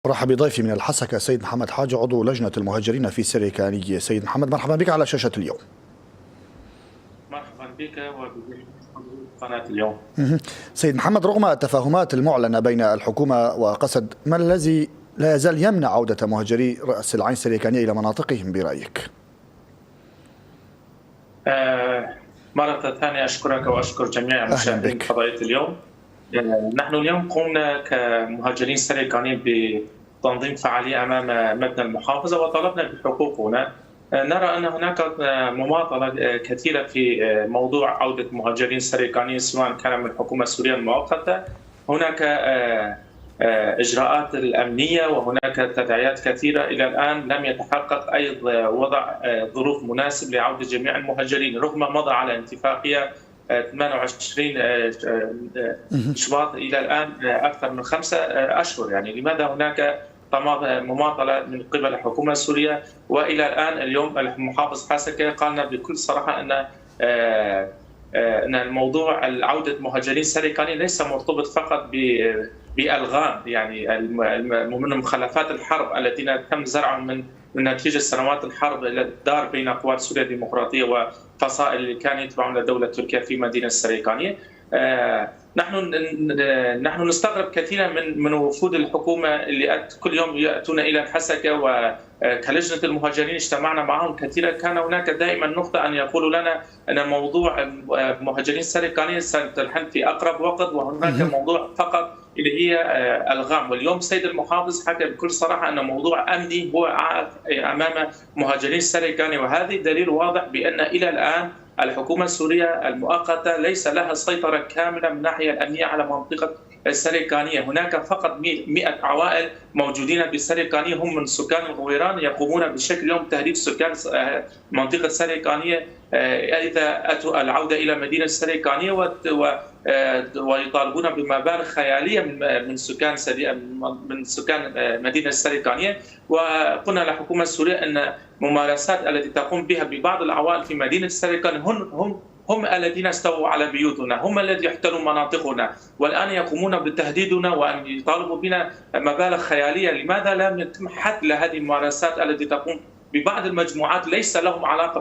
مرحبا بضيفي من الحسكة سيد محمد حاج عضو لجنة المهاجرين في سريكانية. سيد محمد مرحبا بك على شاشة اليوم. مرحبا بك وبضيف قناة اليوم. سيد محمد، رغم التفاهمات المعلنة بين الحكومة وقسد، ما الذي لا يزال يمنع عودة مهاجري رأس العين سريكانية إلى مناطقهم برأيك؟ مرة ثانية أشكرك وأشكر جميع مشاهدين قضية اليوم. نحن اليوم قمنا كمهاجرين سريكانيين بتنظيم فعالية أمام مبنى المحافظة وطلبنا بحقوقنا. نرى أن هناك مماطلة كثيرة في موضوع عودة مهاجرين سريكانيين سواء كان من الحكومة السورية المؤقتة. هناك إجراءات الأمنية وهناك تداعيات كثيرة إلى الآن لم يتحقق أي وضع ظروف مناسب لعودة جميع المهاجرين، رغم مضى على اتفاقية 28 شباط إلى الآن أكثر من 5 أشهر. يعني لماذا هناك مماطلة من قبل الحكومة السورية؟ وإلى الآن اليوم المحافظ حسكة قالنا بكل صراحة أن الموضوع عودة مهاجرين سريكانيين ليس مرتبط فقط بألغام، يعني من مخلفات الحرب التي تم زرعهم من نتيجة سنوات الحرب الدار بين قوات سوريا الديمقراطية وفصائل اللي كانوا يتبعون لدولة تركيا في مدينة السريكانية. نحن نستغرب كثيرا من وفود الحكومة اللي كل يوم يأتون إلى الحسكة، وكلجنة المهاجرين اجتمعنا معهم كثيرا. كان هناك دائما نقطة أن يقولوا لنا أن موضوع مهاجرين سريكانيين سينحل في أقرب وقت، وهناك موضوع فقط اللي هي ألغام. واليوم السيد المحافظ حكى بكل صراحة أن موضوع أمني هو أمام مهاجرين سريكانيين، وهذا دليل واضح بأن إلى الآن الحكومة السورية المؤقتة ليس لها سيطرة كاملة من الناحية الأمنية على منطقة السريكانية. هناك فقط 100 عوائل موجودين بالسريكانية هم من سكان الغويران، يقومون بشكل يوم تهديد سكان منطقة السريكانية إذا أتوا العودة إلى مدينة السريكانية ويطالبون بمبالغ خيالية من سكان مدينة السريكانية. وقلنا للحكومة السورية أن ممارسات التي تقوم بها ببعض العوائل في مدينة السريكانية هم الذين استووا على بيوتنا، هم الذين يحتلوا مناطقنا، والآن يقومون بتهديدنا وأن يطالبوا بنا مبالغ خيالية. لماذا لم يتم حد لهذه الممارسات التي تقوم ببعض المجموعات ليس لهم علاقة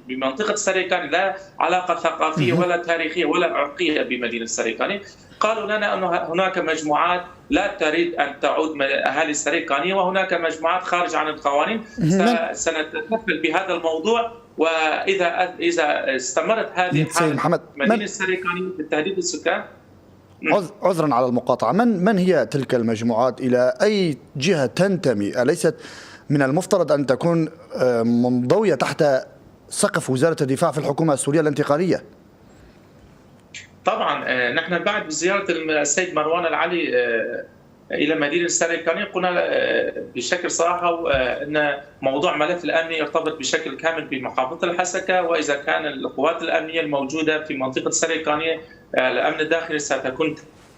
بمنطقة السريكانية، لا علاقة ثقافية ولا تاريخية ولا عرقية بمدينة السريكانية؟ قالوا لنا أن هناك مجموعات لا تريد أن تعود أهالي السريكانية، وهناك مجموعات خارج عن القوانين. سنتكفل بهذا الموضوع، وإذا استمرت هذه الحالة مدينة السريكانية بالتهديد السكان. عذرا على المقاطعة، من هي تلك المجموعات؟ إلى أي جهة تنتمي؟ أليست من المفترض أن تكون منضوية تحت سقف وزارة الدفاع في الحكومة السورية الانتقالية؟ طبعا نحن بعد زيارة السيد مروان العلي إلى مدينة السريكانية قلنا بشكل صراحة أن موضوع ملف الأمن يرتبط بشكل كامل بمحافظة الحسكة، وإذا كان القوات الأمنية الموجودة في منطقة السريكانية الأمن الداخلي ستكون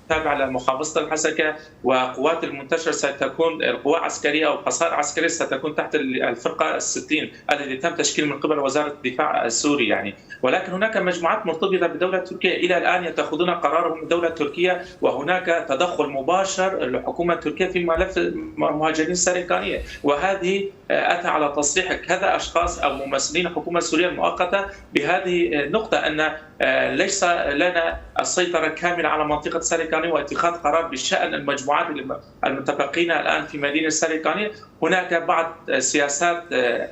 تابعة لمحافظة الحسكة، وقوات المنتشرة ستكون القوى العسكرية أو قصائر عسكرية ستكون تحت الفرقة 60 التي تم تشكيل من قبل وزارة الدفاع السوري يعني. ولكن هناك مجموعات مرتبطة بدولة تركيا إلى الآن يتخذون قرارهم بدولة تركيا، وهناك تدخل مباشر للحكومة التركية في ملف المهاجرين السريكانية. وهذه أتى على تصريح كذا أشخاص أو ممثلين الحكومة السورية المؤقتة بهذه النقطة أن ليس لنا السيطرة كاملة على منطقة السريكانية واتخاذ قرار بشأن المجموعات المتبقين الآن في مدينة السريكانية. هناك بعض سياسات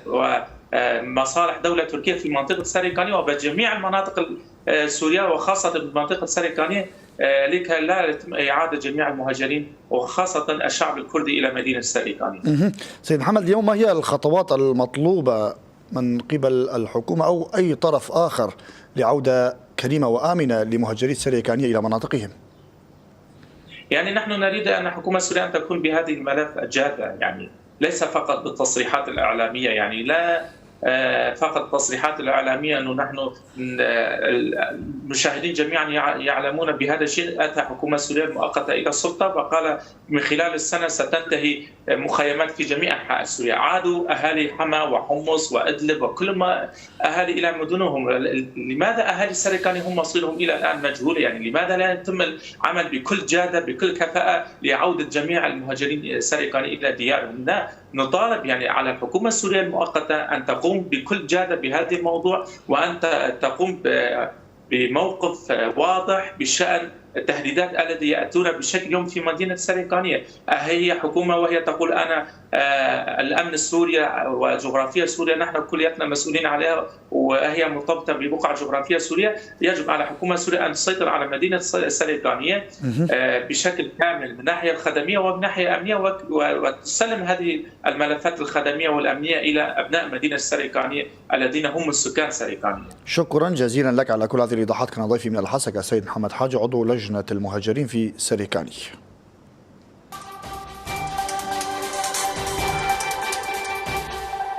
ومصالح دولة تركيا في منطقة السريكانية وبجميع المناطق السورية وخاصة المنطقة السريكانية لكي لا يتم إعادة جميع المهاجرين وخاصة الشعب الكردي إلى مدينة السريكانية. سيد محمد، اليوم ما هي الخطوات المطلوبة من قبل الحكومة أو أي طرف آخر لعودة كريمة وآمنة لمهاجري السريكانية إلى مناطقهم؟ يعني نحن نريد أن الحكومة السورية أن تكون بهذه الملف جادة، يعني ليس فقط بالتصريحات الإعلامية. يعني فقط التصريحات الإعلامية أنه نحن المشاهدين جميعا يعلمون بهذا الشيء. أتى حكومة سوريا المؤقتة إلى السلطة وقال من خلال السنة ستنتهي مخيمات في جميع أنحاء سوريا. عادوا أهالي حما وحمص وإدلب وكل ما أهالي إلى مدنهم. لماذا أهالي سريكاني هم مصيرهم إلى الآن مجهول؟ يعني لماذا لا يتم العمل بكل جادة بكل كفاءة لعودة جميع المهاجرين السريكاني إلى ديارهم؟ نطالب يعني على الحكومة السورية المؤقتة أن تقوم بكل جادة بهذا الموضوع، وأن تقوم بموقف واضح بشأن التهديدات التي يأتون بشكل يوم في مدينة سريكانية. هي حكومة وهي تقول أنا الأمن السوري وجغرافيا سوريا نحن كلياتنا مسؤولين عليها، وهي مرتبطة ببقعة جغرافية سوريا. يجب على حكومة سوريا أن تسيطر على مدينة سريكانية بشكل كامل من الناحية الخدمية ومن ناحية أمنية، وتسلم هذه الملفات الخدمية والأمنية إلى أبناء مدينة سريكانية الذين هم السكان سريكانية. شكرا جزيلا لك على كل هذه الإيضاحات. كان ضيفي من الحسكة السيد محمد حاج، عضو لجنة المهاجرين في سريكاني.